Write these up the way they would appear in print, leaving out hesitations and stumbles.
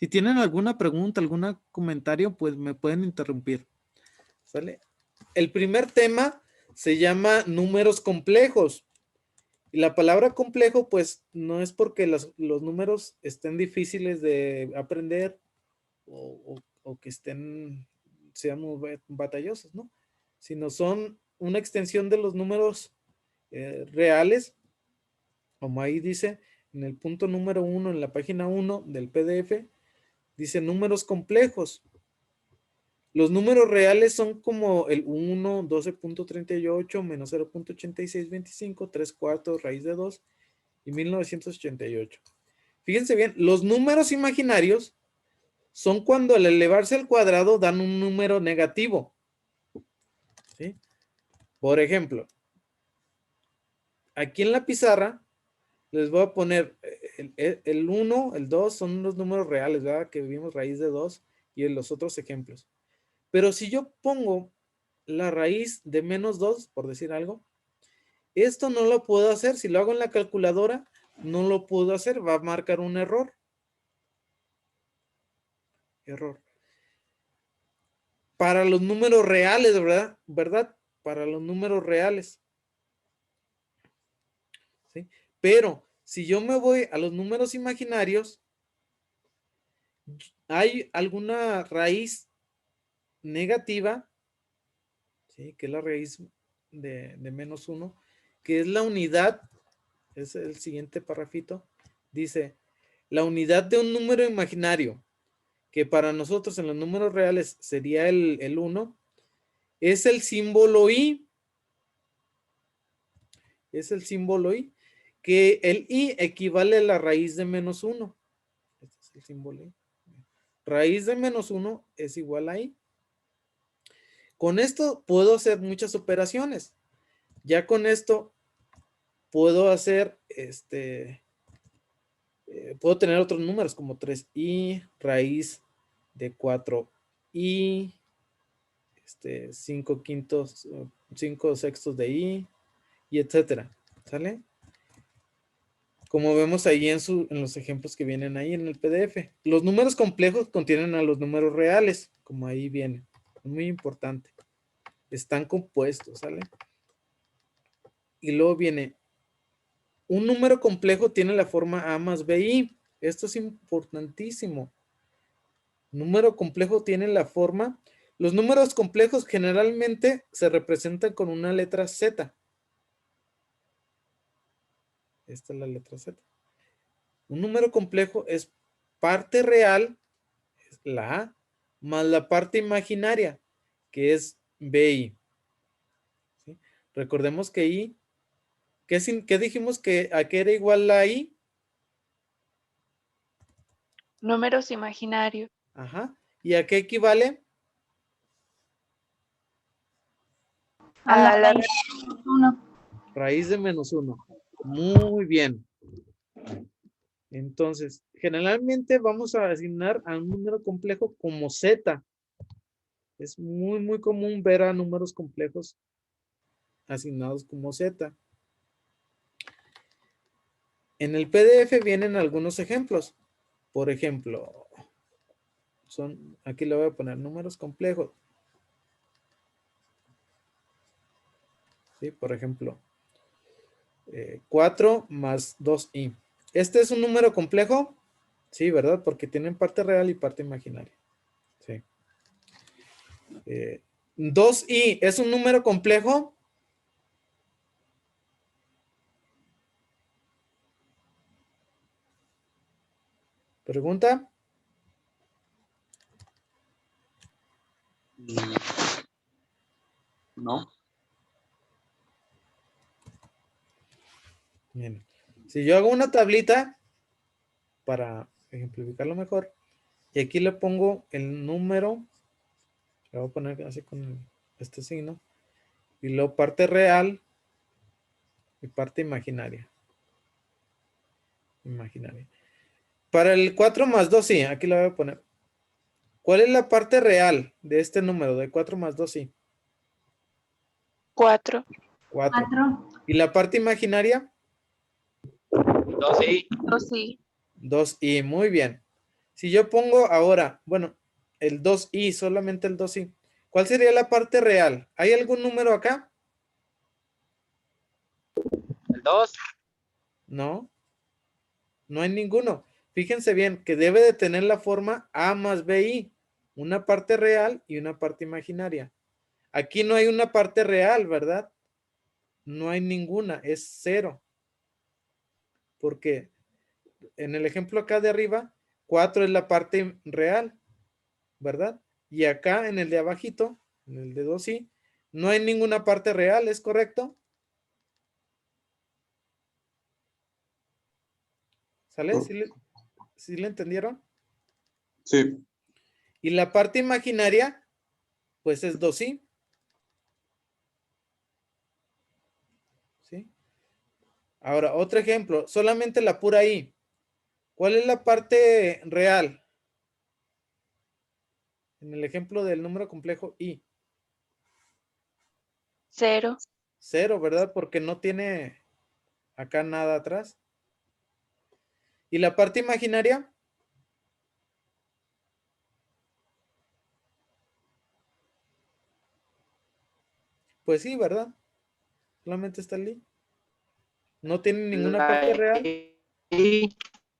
Si tienen alguna pregunta, algún comentario, pues me pueden interrumpir. ¿Sale? El primer tema se llama números complejos. Y la palabra complejo, pues, no es porque los números estén difíciles de aprender o que sean muy batallosos, ¿no? Sino son una extensión de los números reales, como ahí dice, en el punto número 1, en la página 1 del PDF, dice números complejos. Los números reales son como el 1, 12.38, menos 0.8625, 3 cuartos, raíz de 2 y 1988. Fíjense bien, los números imaginarios son cuando al elevarse al cuadrado dan un número negativo. ¿Sí? Por ejemplo, aquí en la pizarra les voy a poner el 1, el 2 son los números reales, ¿verdad? Que vimos raíz de 2 y en los otros ejemplos. Pero si yo pongo la raíz de menos 2, por decir algo, esto no lo puedo hacer. Si lo hago en la calculadora, no lo puedo hacer. Va a marcar un error. Error. Para los números reales, ¿verdad? ¿Verdad? Para los números reales. ¿Sí? Pero si yo me voy a los números imaginarios, hay alguna raíz negativa, ¿sí? Que es la raíz de menos 1, que es la unidad, es el siguiente parrafito, dice, la unidad de un número imaginario, que para nosotros en los números reales sería el 1, es el símbolo I. Es el símbolo I, que el I equivale a la raíz de menos 1. Este es el símbolo I. Raíz de menos 1 es igual a I. Con esto puedo hacer muchas operaciones. Ya con esto puedo hacer, puedo tener otros números como 3i, raíz de 4i, 5 quintos, 5 sextos de i, y etcétera. ¿Sale? Como vemos ahí en los ejemplos que vienen ahí en el PDF. Los números complejos contienen a los números reales, como ahí viene. Es muy importante. Están compuestos, ¿sale? Y luego viene, un número complejo tiene la forma A más BI. Esto es importantísimo. Número complejo tiene la forma. Los números complejos generalmente se representan con una letra Z. Esta es la letra Z. Un número complejo es parte real, es la A, más la parte imaginaria, que es BI. ¿Sí? Recordemos que I, ¿qué dijimos que a qué era igual la I? Números imaginarios. Ajá. ¿Y a qué equivale? A la raíz de 1. Raíz de menos 1. Muy bien. Entonces, generalmente vamos a asignar a un número complejo como Z. Es muy, muy común ver a números complejos asignados como Z. En el PDF vienen algunos ejemplos. Por ejemplo, aquí le voy a poner números complejos. ¿Sí? Por ejemplo, 4 más 2i. ¿Este es un número complejo? Sí, ¿verdad? Porque tienen parte real y parte imaginaria. Sí. 2i, ¿es un número complejo? ¿Pregunta? No. Bien. Si yo hago una tablita para ejemplificarlo mejor, y aquí le pongo el número, le voy a poner así con este signo, y luego parte real y parte imaginaria. Imaginaria. Para el 4 más 2, sí, aquí le voy a poner. ¿Cuál es la parte real de este número de 4 más 2, sí? 4. 4. 4. ¿Y la parte imaginaria? 2i. 2i. 2i, muy bien. Si yo pongo ahora, bueno, el 2i, solamente el 2i, ¿cuál sería la parte real? ¿Hay algún número acá? El 2. No, no hay ninguno. Fíjense bien que debe de tener la forma a más bi, una parte real y una parte imaginaria. Aquí no hay una parte real, ¿verdad? No hay ninguna, es 0. Porque en el ejemplo acá de arriba, 4 es la parte real, ¿verdad? Y acá en el de abajito, en el de 2i, no hay ninguna parte real, ¿es correcto? ¿Sale? ¿Sí le entendieron? Sí. Y la parte imaginaria, pues es 2i. ¿Sí? Ahora, otro ejemplo, solamente la pura i. ¿Cuál es la parte real? En el ejemplo del número complejo i. 0. 0, ¿verdad? Porque no tiene acá nada atrás. ¿Y la parte imaginaria? Pues sí, ¿verdad? Solamente está el i. No tiene ninguna parte real.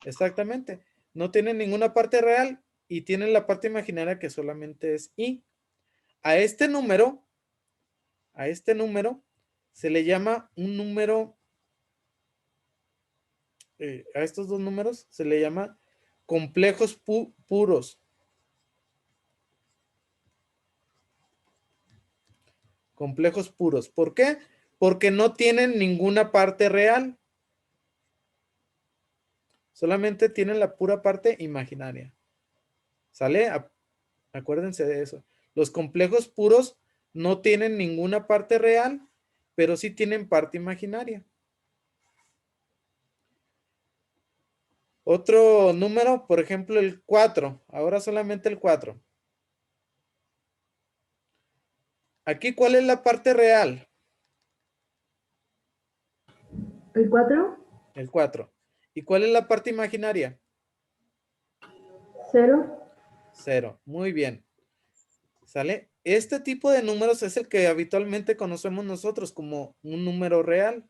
Exactamente. No tiene ninguna parte real y tiene la parte imaginaria que solamente es i. A este número se le llama un número, a estos dos números se le llama complejos puros. Complejos puros. ¿Por qué? Porque no tienen ninguna parte real. Solamente tienen la pura parte imaginaria. ¿Sale? Acuérdense de eso. Los complejos puros no tienen ninguna parte real, pero sí tienen parte imaginaria. Otro número, por ejemplo, el 4. Ahora solamente el 4. Aquí, ¿cuál es la parte real? ¿El 4? El 4. ¿Y cuál es la parte imaginaria? 0. 0. Muy bien. ¿Sale? Este tipo de números es el que habitualmente conocemos nosotros como un número real.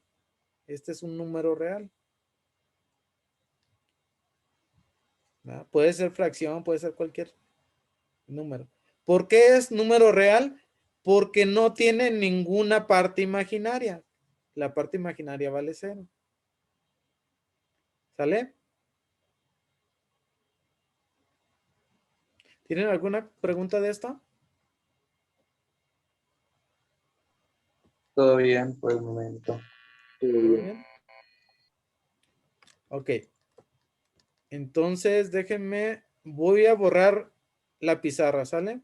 Este es un número real. ¿Verdad? Puede ser fracción, puede ser cualquier número. ¿Por qué es número real? Porque no tiene ninguna parte imaginaria. La parte imaginaria vale 0. ¿Sale? ¿Tienen alguna pregunta de esto? Todo bien por el momento. ¿Todo bien? Ok. Entonces, déjenme, voy a borrar la pizarra, ¿sale?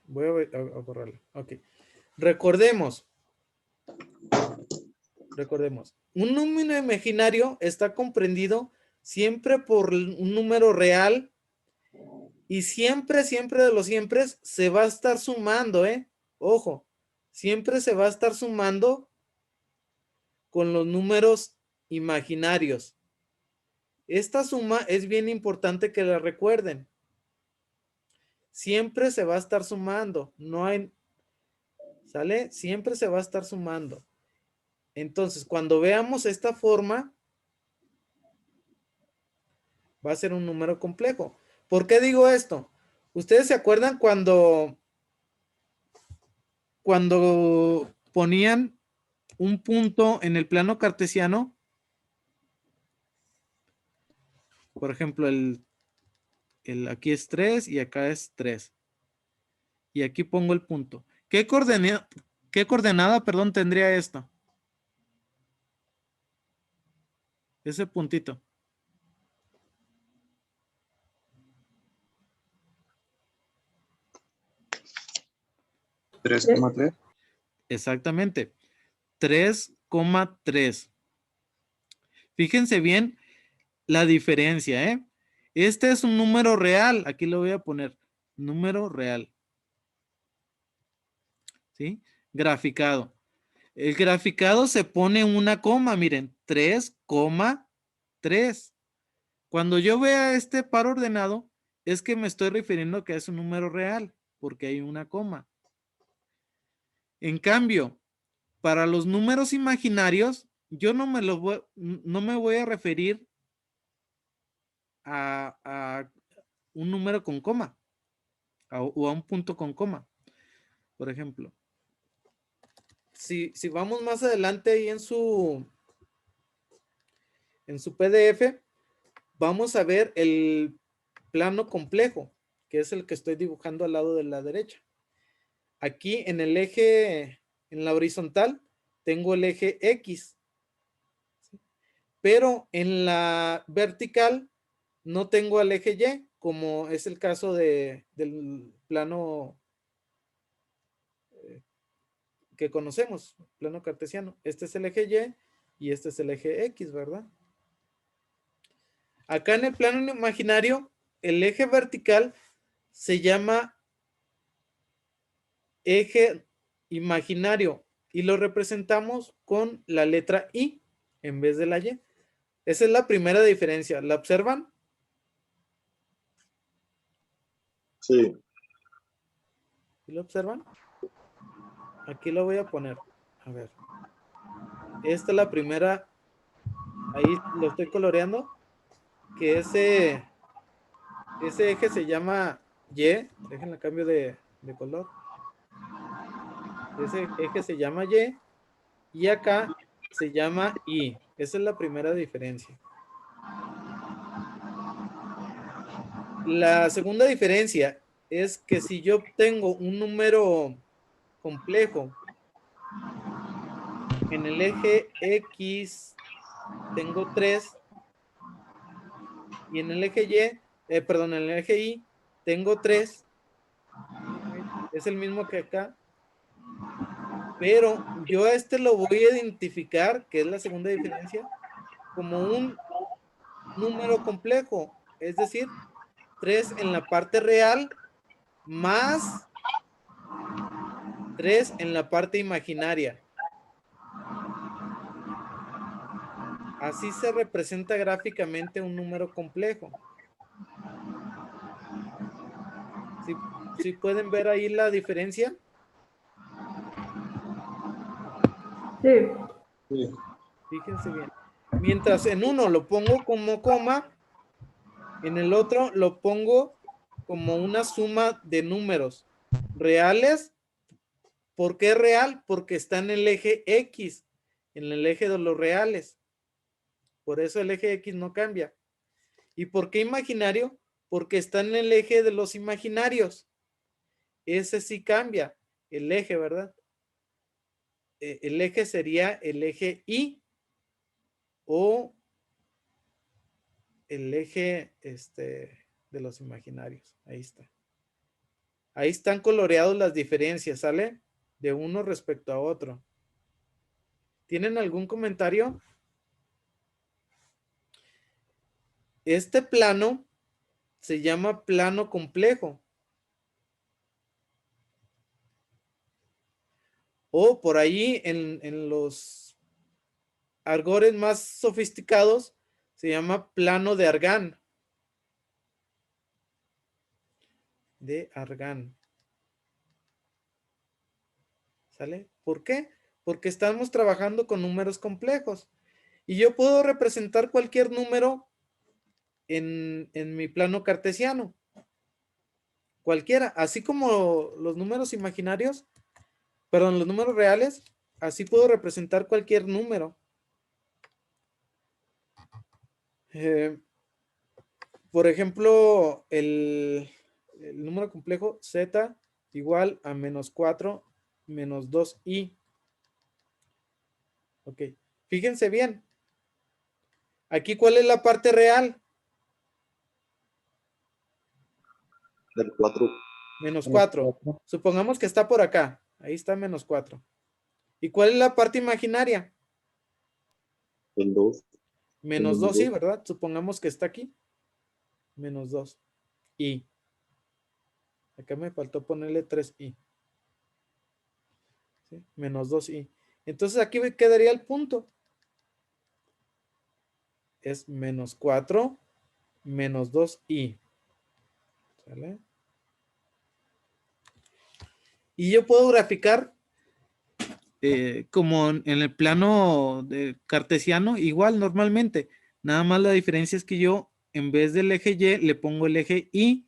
Voy a borrarla. Ok. Recordemos, un número imaginario está comprendido siempre por un número real y siempre de los siempre se va a estar sumando, ¿eh? Ojo, siempre se va a estar sumando con los números imaginarios. Esta suma es bien importante que la recuerden. Siempre se va a estar sumando, no hay, ¿sale? Siempre se va a estar sumando. Entonces, cuando veamos esta forma, va a ser un número complejo. ¿Por qué digo esto? ¿Ustedes se acuerdan cuando ponían un punto en el plano cartesiano? Por ejemplo, aquí es 3 y acá es 3. Y aquí pongo el punto. ¿Qué coordenada, perdón, tendría esto? Ese puntito. 3,3. Exactamente. 3,3. Fíjense bien la diferencia, ¿eh? Este es un número real. Aquí lo voy a poner. Número real. ¿Sí? Graficado. El graficado se pone una coma, miren, 3,3. Cuando yo vea este par ordenado, es que me estoy refiriendo que es un número real, porque hay una coma. En cambio, para los números imaginarios, yo no me voy a referir a un número con coma o a un punto con coma. Por ejemplo, si vamos más adelante ahí en su PDF, vamos a ver el plano complejo, que es el que estoy dibujando al lado de la derecha. Aquí en el eje, en la horizontal, tengo el eje X, ¿sí? Pero en la vertical no tengo el eje Y, como es el caso del plano que conocemos, plano cartesiano. Este es el eje Y y este es el eje X, ¿verdad? Acá en el plano imaginario, el eje vertical se llama eje imaginario y lo representamos con la letra I en vez de la Y. Esa es la primera diferencia. ¿La observan? Sí. ¿Sí lo observan? Aquí lo voy a poner. A ver. Esta es la primera. Ahí lo estoy coloreando. Que ese eje se llama Y. Déjenle cambio de color. Ese eje se llama Y. Y acá se llama I. Esa es la primera diferencia. La segunda diferencia es que si yo tengo un número complejo en el eje X tengo 3 y en el eje perdón, en el eje Y tengo 3, es el mismo que acá, pero yo a este lo voy a identificar, que es la segunda diferencia, como un número complejo, es decir, 3 en la parte real más 3 en la parte imaginaria. Así se representa gráficamente un número complejo. ¿Sí pueden ver ahí la diferencia? Sí. Sí. Fíjense bien. Mientras en uno lo pongo como coma, en el otro lo pongo como una suma de números reales. ¿Por qué real? Porque está en el eje X, en el eje de los reales. Por eso el eje X no cambia. ¿Y por qué imaginario? Porque está en el eje de los imaginarios. Ese sí cambia, el eje, ¿verdad? El eje sería el eje Y o el eje de los imaginarios. Ahí está. Ahí están coloreados las diferencias, ¿sale? De uno respecto a otro. ¿Tienen algún comentario? Este plano se llama plano complejo. O por ahí en los argores más sofisticados se llama plano de Argand. De Argand. ¿Sale? ¿Por qué? Porque estamos trabajando con números complejos. Y yo puedo representar cualquier número en mi plano cartesiano. Cualquiera. Así como los números imaginarios, perdón, los números reales, así puedo representar cualquier número. Por ejemplo, el número complejo z igual a menos 4 menos 2i. Ok, fíjense bien. Aquí, ¿cuál es la parte real? El 4. Menos 4. Supongamos que está por acá. Ahí está menos 4. ¿Y cuál es la parte imaginaria? El 2. Menos 2i, ¿verdad? Supongamos que está aquí. Menos 2. Y. Acá me faltó ponerle 3i. ¿Sí? Menos 2i. Entonces aquí me quedaría el punto. Es menos 4 menos 2i. ¿Sale? Y yo puedo graficar como en el plano de cartesiano, igual normalmente. Nada más la diferencia es que yo en vez del eje Y le pongo el eje y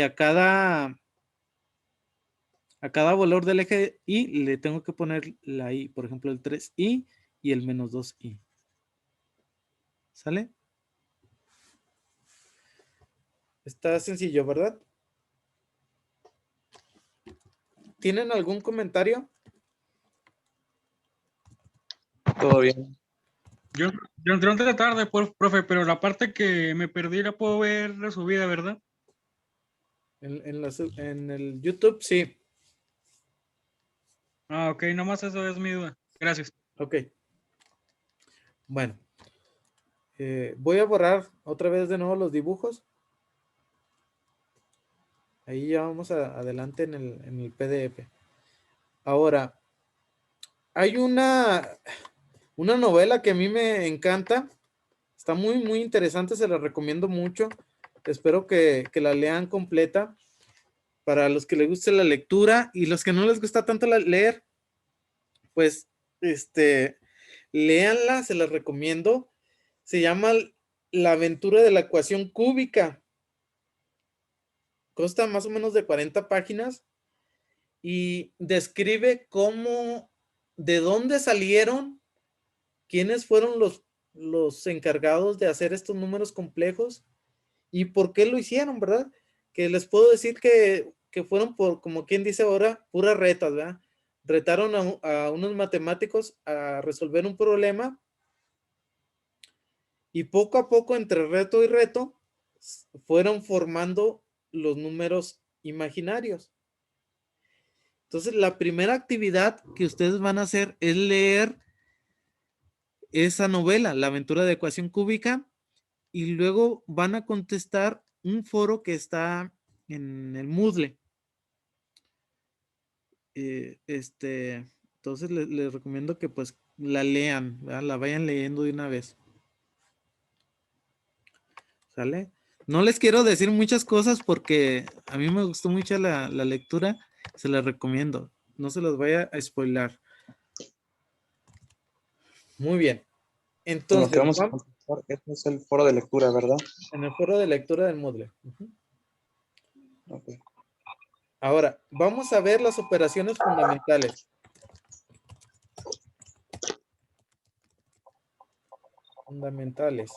a cada valor del eje Y le tengo que poner la I, por ejemplo el 3i y el menos 2i. ¿Sale? Está sencillo, ¿verdad? ¿Tienen algún comentario? Todo bien. Yo entré un de tarde, profe, pero la parte que me perdí la puedo ver resubida, ¿verdad? En el YouTube, sí. Ah, ok, nomás eso es mi duda. Gracias. Ok. Bueno. Voy a borrar otra vez de nuevo los dibujos. Ahí ya vamos adelante en el PDF. Ahora, hay una novela que a mí me encanta. Está muy, muy interesante. Se la recomiendo mucho. Espero que la lean completa. Para los que les guste la lectura y los que no les gusta tanto leer, pues, léanla, se las recomiendo. Se llama La aventura de la ecuación cúbica. Consta más o menos de 40 páginas y describe de dónde salieron, quiénes fueron los encargados de hacer estos números complejos y por qué lo hicieron, ¿verdad? Que les puedo decir que fueron por, como quien dice ahora, puras retas, ¿verdad? Retaron a unos matemáticos a resolver un problema y poco a poco, entre reto y reto, fueron formando los números imaginarios. Entonces, la primera actividad que ustedes van a hacer es leer esa novela, La aventura de ecuación cúbica, y luego van a contestar un foro que está en el Moodle. Entonces les recomiendo que pues la lean, ¿verdad? La vayan leyendo de una vez. ¿Sale? No les quiero decir muchas cosas porque a mí me gustó mucho la lectura. Se las recomiendo. No se los vaya a spoilar. Muy bien. Con lo Entonces, que vamos a contestar, este es el foro de lectura, ¿verdad? en el foro de lectura del Moodle. Ok. Ahora, vamos a ver las operaciones fundamentales. Fundamentales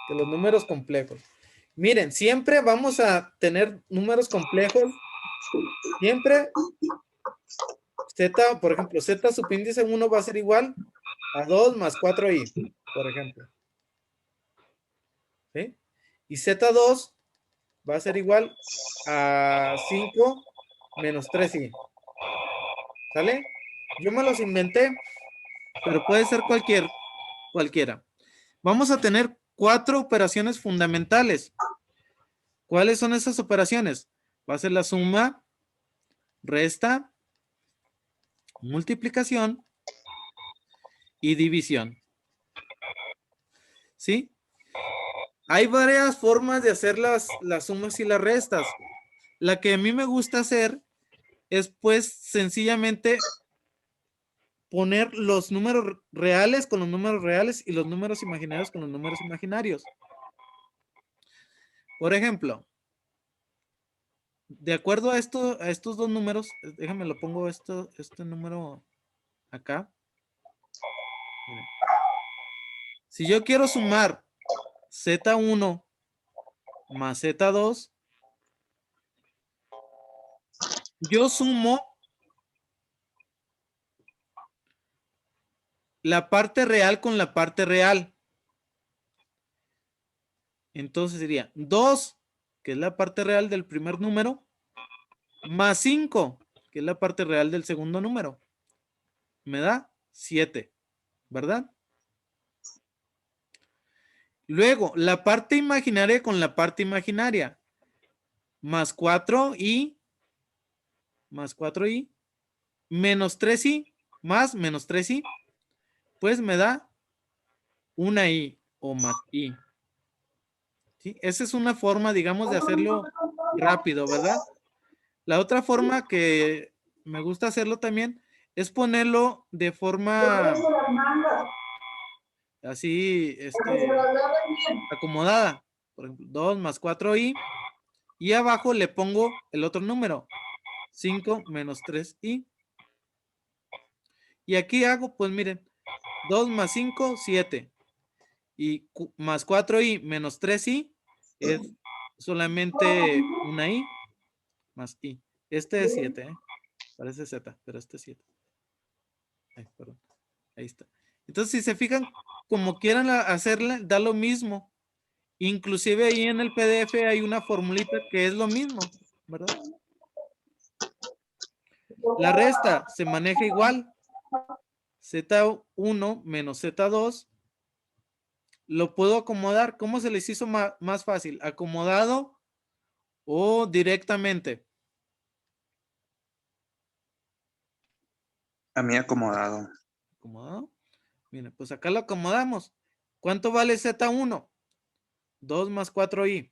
de los números complejos. Miren, siempre vamos a tener números complejos. Siempre Z, por ejemplo, Z subíndice 1 va a ser igual a 2 más 4i, por ejemplo. ¿Sí? Y Z2 va a ser igual a 5 menos 3i. ¿Sale? Yo me los inventé, pero puede ser cualquiera. Vamos a tener 4 operaciones fundamentales. ¿Cuáles son esas operaciones? Va a ser la suma, resta, multiplicación y división. ¿Sí? Hay varias formas de hacer las sumas y las restas. La que a mí me gusta hacer es pues sencillamente poner los números reales con los números reales y los números imaginarios con los números imaginarios. Por ejemplo, de acuerdo a estos dos números, déjame lo pongo este número acá. Miren. Si yo quiero sumar Z1 más Z2, yo sumo la parte real con la parte real. Entonces sería 2, que es la parte real del primer número, más 5, que es la parte real del segundo número. Me da 7, ¿verdad? Luego, la parte imaginaria con la parte imaginaria. Más 4i, menos 3i, más menos 3i, pues me da una i o más i. ¿Sí? Esa es una forma, digamos, de hacerlo rápido, ¿verdad? La otra forma que me gusta hacerlo también es ponerlo de forma así, acomodada. Por ejemplo, 2 más 4i y abajo le pongo el otro número, 5 menos 3i. Y aquí hago, pues miren, 2 más 5, 7. Y más 4i menos 3i es solamente una i más i. Este es 7, ¿eh? Parece z, pero este es 7. Ay, perdón. Ahí está. Entonces, si se fijan, como quieran hacerle, da lo mismo. Inclusive ahí en el PDF hay una formulita que es lo mismo, ¿verdad? La resta se maneja igual. Z1 menos Z2 lo puedo acomodar. ¿Cómo se les hizo más fácil? ¿Acomodado o directamente? A mí acomodado. ¿Acomodado? Miren, pues acá lo acomodamos. ¿Cuánto vale Z1? 2 más 4i.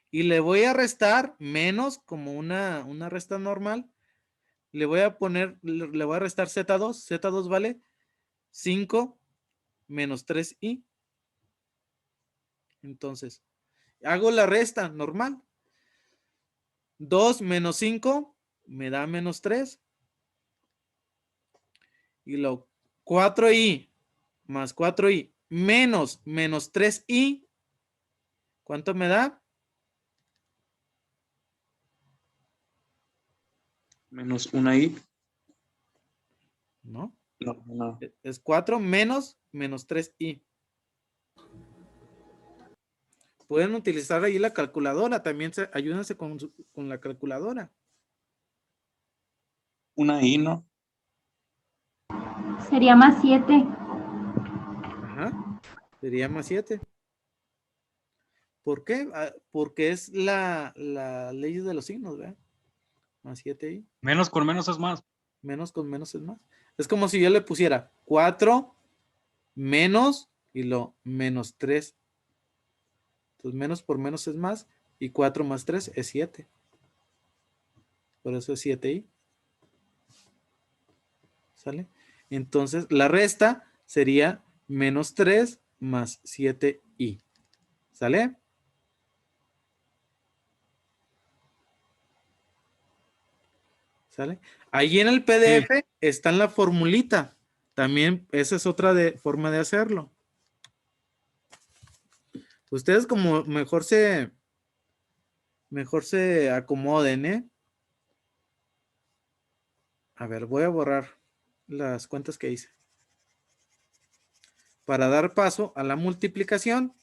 Y le voy a restar menos, como una resta normal. Le voy a poner, le voy a restar Z2. Z2 vale 5 menos 3i. Entonces, hago la resta normal. 2 menos 5 me da menos 3. Y lo 4i más 4i menos 3i. ¿Cuánto me da? Menos una i. No. No. Es 4 menos 3i. Pueden utilizar ahí la calculadora. También ayúdense con la calculadora. Una i, ¿no? Sería más 7. Ajá. Sería más 7. ¿Por qué? Porque es la ley de los signos, ¿verdad? Más 7i. Menos con menos es más. Menos con menos es más. Es como si yo le pusiera 4 menos y lo menos 3. Entonces menos por menos es más y 4 más 3 es 7. Por eso es 7i. ¿Sale? Entonces la resta sería menos 3 más 7i. ¿Sale? ¿Sale? Ahí en el PDF está en la formulita. También esa es otra forma de hacerlo. Ustedes como mejor se acomoden, ¿eh? A ver, voy a borrar las cuentas que hice. Para dar paso a la multiplicación.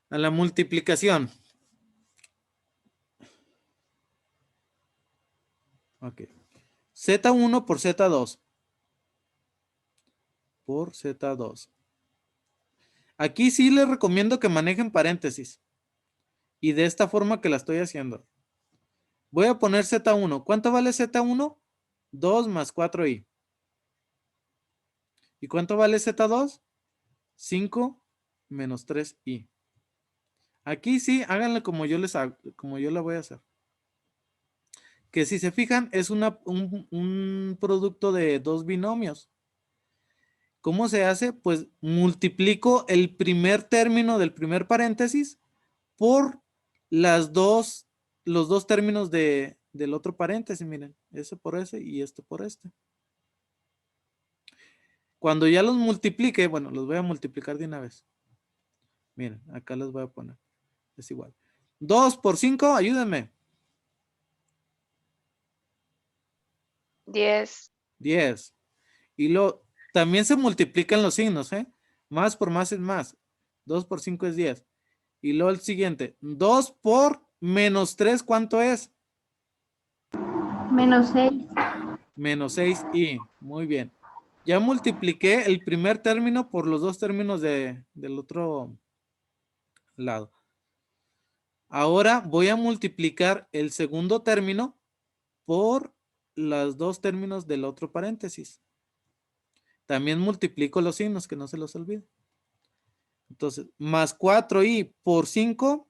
A la multiplicación. Ok. Z1 por Z2. Por Z2. Aquí sí les recomiendo que manejen paréntesis. Y de esta forma que la estoy haciendo. Voy a poner Z1. ¿Cuánto vale Z1? 2 más 4i. ¿Y cuánto vale Z2? 5 menos 3i. Aquí sí, háganle como yo la voy a hacer. Que si se fijan, es un producto de dos binomios. ¿Cómo se hace? Pues multiplico el primer término del primer paréntesis por los dos términos del otro paréntesis. Miren, ese por ese y este por este. Cuando ya los multiplique, bueno, los voy a multiplicar de una vez. Miren, acá les voy a poner. Es igual. 2 por 5, ayúdenme. 10. 10. Y también se multiplican los signos, ¿eh? Más por más es más. 2 por 5 es 10. Y luego el siguiente. 2 por menos 3, ¿cuánto es? Menos 6. Menos 6i. Muy bien. Ya multipliqué el primer término por los dos términos del otro lado. Ahora voy a multiplicar el segundo término por los dos términos del otro paréntesis. También multiplico los signos, que no se los olvide. Entonces, más 4i por 5.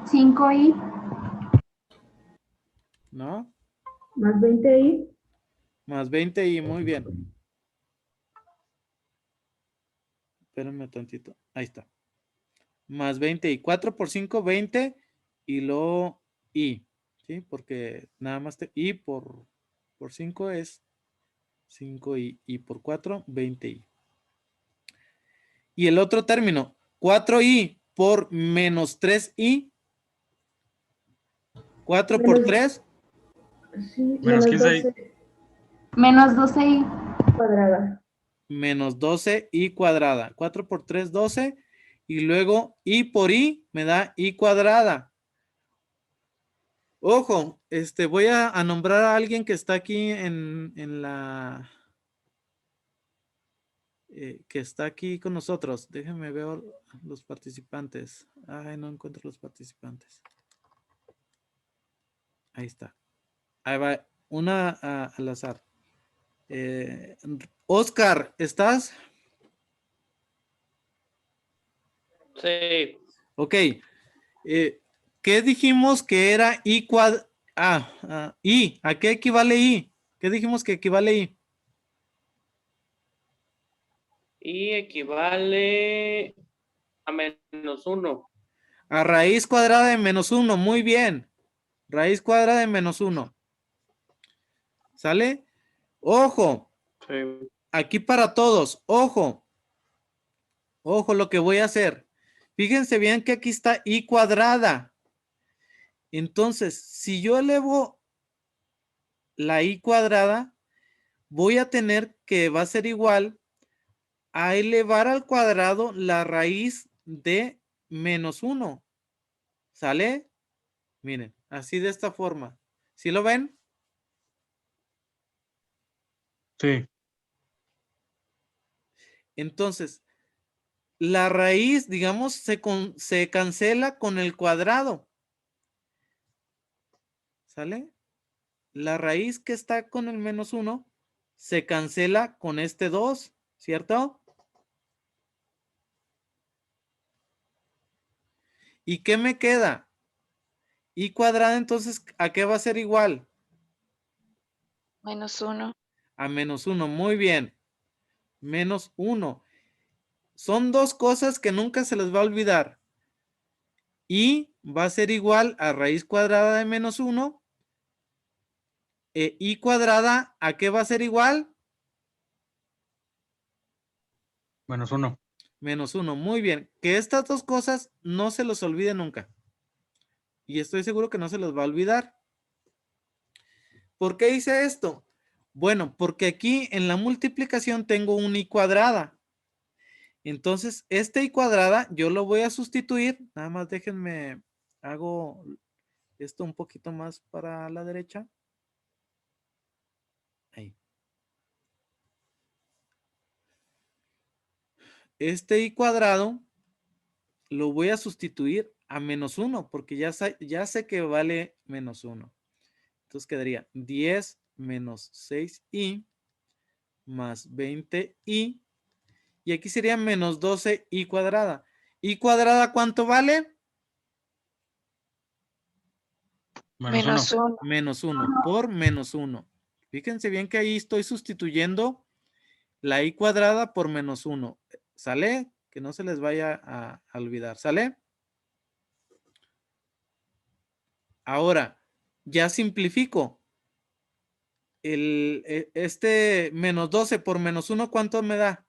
5i ¿No? más 20i. Más 20i, muy bien. Espérenme tantito. Ahí está. Más 20i. 4 por 5, 20. Y luego i. ¿Sí? Porque nada más i por 5 es 5i. Y por 4, 20i. Y el otro término, 4i por menos 3i. 4 por Menos- 3, Sí, Menos menos 15i. 12 Menos 12i cuadrada. menos 12i cuadrada. 4 por 3, 12. Y luego i por i me da i cuadrada. Ojo, voy a nombrar a alguien que está aquí en la... que está aquí con nosotros. Déjenme ver los participantes. Ay, no encuentro los participantes. Ahí está. Ahí va. Una al azar. Oscar, ¿estás? Sí, Ok. ¿Qué dijimos que era i cuadrada? I. ¿A qué equivale i? ¿Qué dijimos que equivale i? y equivale a -1. A raíz cuadrada de menos 1. Muy bien. Raíz cuadrada de menos 1. ¿Sale? Ojo. Sí. Aquí para todos. Ojo. Ojo lo que voy a hacer. Fíjense bien que aquí está i cuadrada. Entonces, si yo elevo la i cuadrada, voy a tener que va a ser igual a elevar al cuadrado la raíz de menos 1. ¿Sale? Miren, así de esta forma. ¿Sí lo ven? Sí. Entonces, la raíz, digamos, se cancela con el cuadrado. ¿Sale? La raíz que está con el menos 1 se cancela con este 2, ¿cierto? ¿Y qué me queda? I cuadrada, entonces, ¿a qué va a ser igual? -1. A menos 1, muy bien. Menos 1. Son dos cosas que nunca se les va a olvidar. I va a ser igual a raíz cuadrada de menos 1. I cuadrada, ¿a qué va a ser igual? -1. Menos 1, muy bien. Que estas dos cosas no se los olvide nunca. Y estoy seguro que no se los va a olvidar. ¿Por qué hice esto? Bueno, porque aquí en la multiplicación tengo un i cuadrada. Entonces, este i cuadrada yo lo voy a sustituir. Nada más déjenme, hago esto un poquito más para la derecha. Ahí. Este i cuadrado lo voy a sustituir a menos 1 porque ya sé que vale menos 1. Entonces quedaría 10 menos 6i más 20i. Y aquí sería menos 12i cuadrada. ¿I cuadrada cuánto vale? -1. -1. Menos 1 por menos 1. Fíjense bien que ahí estoy sustituyendo la i cuadrada por menos 1. ¿Sale? Que no se les vaya a olvidar. ¿Sale? Ahora, ya simplifico. Este menos 12 por menos 1, ¿cuánto me da?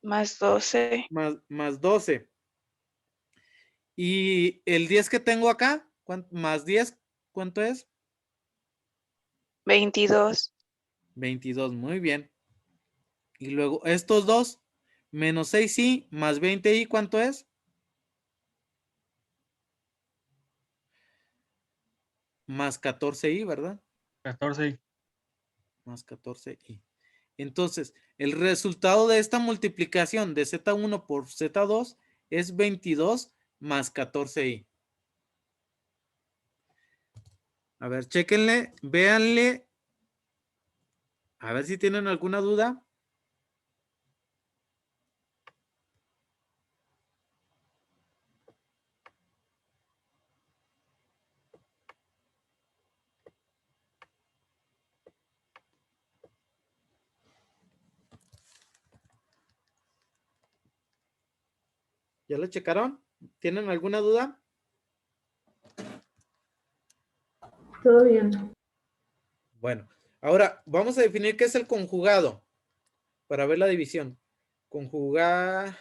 +12. Más 12. Y el 10 que tengo acá, más 10, ¿cuánto es? 22. 22, muy bien. Y luego estos dos, menos 6i más 20i, ¿cuánto es? Más 14i, ¿verdad? 14i. Más 14i. Entonces, el resultado de esta multiplicación de Z1 por Z2 es 22 más 14i. A ver, chéquenle, véanle. A ver si tienen alguna duda. ¿Ya lo checaron? ¿Tienen alguna duda? Todo bien. Bueno, ahora vamos a definir qué es el conjugado para ver la división. Conjugado.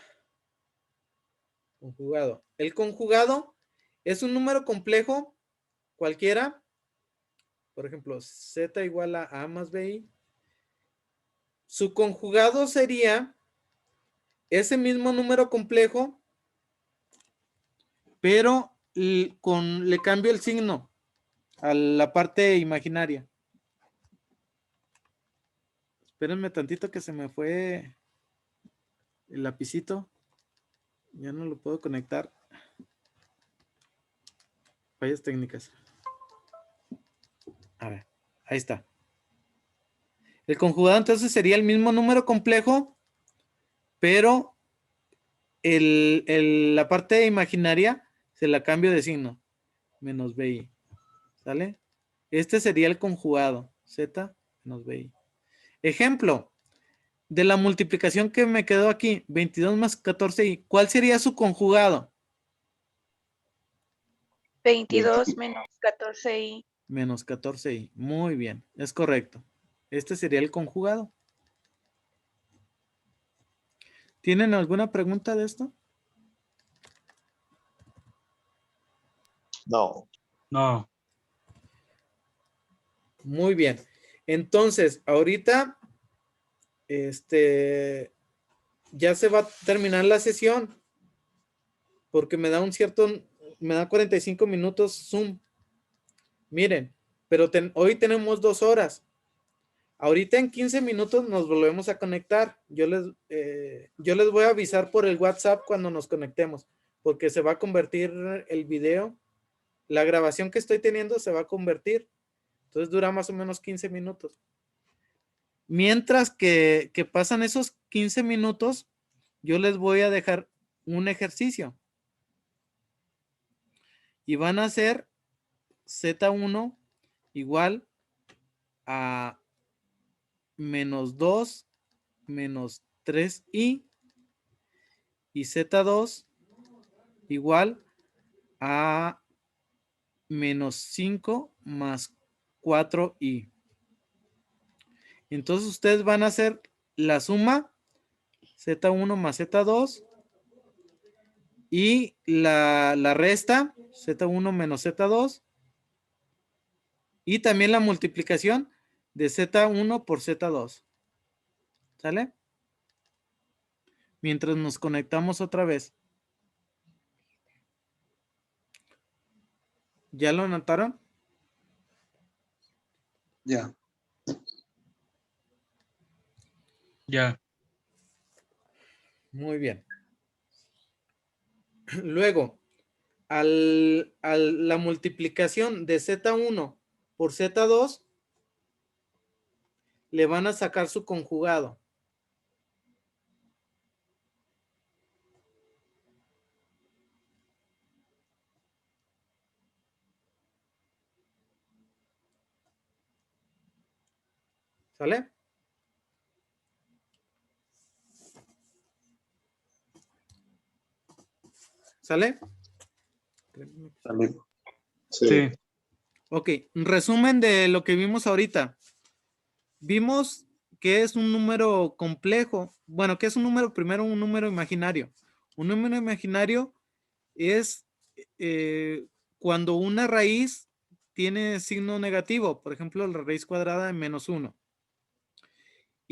El conjugado es un número complejo cualquiera. Por ejemplo, Z igual a A más BI. Su conjugado sería ese mismo número complejo, pero le cambio el signo a la parte imaginaria. Espérenme tantito que se me fue el lapicito. Ya no lo puedo conectar. Fallas técnicas. A ver, ahí está. El conjugado entonces sería el mismo número complejo, pero la parte imaginaria se la cambio de signo. Menos BI. ¿Sale? Este sería el conjugado. Z menos BI. Ejemplo de la multiplicación que me quedó aquí. 22 más 14i. ¿Cuál sería su conjugado? 22 menos 14i. Menos 14i. Muy bien. Es correcto. Este sería el conjugado. ¿Tienen alguna pregunta de esto? No. No. Muy bien. Entonces, ahorita, ya se va a terminar la sesión porque me da me da 45 minutos Zoom. Miren, pero hoy tenemos 2 horas. Ahorita en 15 minutos nos volvemos a conectar. Yo les voy a avisar por el WhatsApp cuando nos conectemos, porque se va a convertir el video. La grabación que estoy teniendo se va a convertir. Entonces dura más o menos 15 minutos. Mientras que pasan esos 15 minutos, yo les voy a dejar un ejercicio. Y van a hacer Z1 igual a menos 2 menos 3i y Z2 igual a menos 5 más 4i. Entonces ustedes van a hacer la suma Z1 más Z2 y la resta Z1 menos Z2 y también la multiplicación de Z1 por Z2. ¿Sale? Mientras nos conectamos otra vez. ¿Ya lo anotaron? Ya. Ya. Muy bien. Luego, a la multiplicación de Z1 por Z2, le van a sacar su conjugado. ¿Sale? ¿Sale? Sale. Sí. Sí. Ok, resumen de lo que vimos ahorita. Vimos que es un número complejo. Bueno, que es un número, primero un número imaginario. Un número imaginario es cuando una raíz tiene signo negativo. Por ejemplo, la raíz cuadrada de menos 1.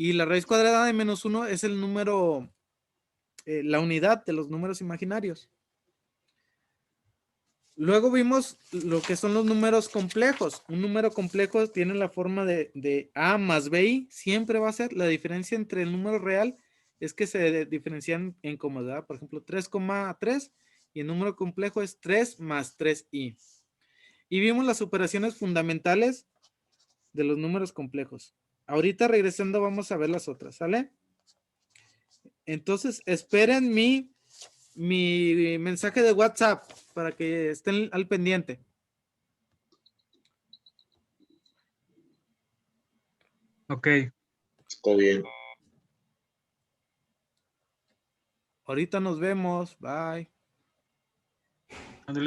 Y la raíz cuadrada de menos 1 es el número, la unidad de los números imaginarios. Luego vimos lo que son los números complejos. Un número complejo tiene la forma de A más BI. Siempre va a ser la diferencia entre el número real es que se diferencian en comodidad. Por ejemplo, 3,3 y el número complejo es 3 más 3i. Y vimos las operaciones fundamentales de los números complejos. Ahorita regresando vamos a ver las otras, ¿sale? Entonces, esperen mi mensaje de WhatsApp para que estén al pendiente. Ok. Está bien. Ahorita nos vemos. Bye. Ándale.